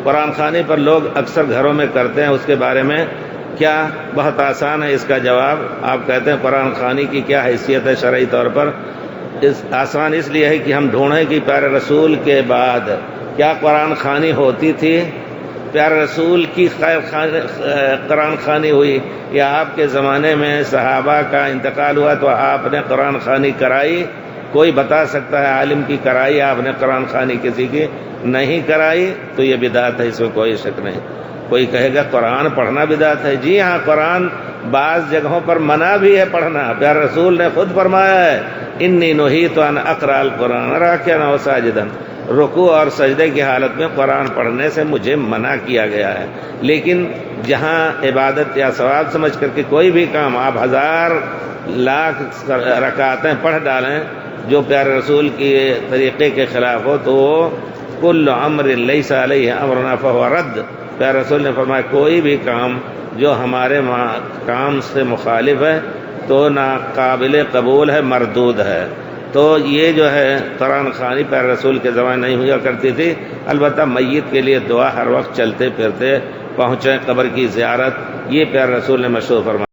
قرآن خوانی پر لوگ اکثر گھروں میں کرتے ہیں، اس کے بارے میں کیا؟ بہت آسان ہے اس کا جواب۔ آپ کہتے ہیں قرآن خوانی کی کیا حیثیت ہے شرعی طور پر؟ آسان اس لیے ہے کہ ہم ڈھونڈیں کہ پیارے رسول کے بعد کیا قرآن خوانی ہوتی تھی؟ پیارے رسول کی قرآن خوانی ہوئی، یا آپ کے زمانے میں صحابہ کا انتقال ہوا تو آپ نے قرآن خوانی کرائی؟ کوئی بتا سکتا ہے عالم کی کرائی آپ نے قرآن خوانی کسی کی نہیں کرائی؟ تو یہ بدعت ہے، اس میں کوئی شک نہیں۔ کوئی کہے گا قرآن پڑھنا بدعت ہے، جی ہاں، قرآن بعض جگہوں پر منع بھی ہے پڑھنا۔ پیارے رسول نے خود فرمایا ہے انی نہیت ان اقرأ القرآن راکعا و ساجدا، رکوع اور سجدے کی حالت میں قرآن پڑھنے سے مجھے منع کیا گیا ہے۔ لیکن جہاں عبادت یا ثواب سمجھ کر کے کوئی بھی کام آپ 1000 لاکھ رکعتیں پڑھ ڈالیں جو پیارے رسول کے طریقے کے خلاف ہو تو وہ کل امر لیس علیہ امرنا فہو رد۔ پیارے رسول نے فرمایا کوئی بھی کام جو ہمارے کام سے مخالف ہے تو ناقابل قبول ہے، مردود ہے۔ تو یہ جو ہے قرآن خوانی پیارے رسول کے زمانے نہیں ہوا کرتی تھی۔ البتہ میت کے لیے دعا ہر وقت چلتے پھرتے پہنچیں، قبر کی زیارت، یہ پیارے رسول نے مشروع فرمایا۔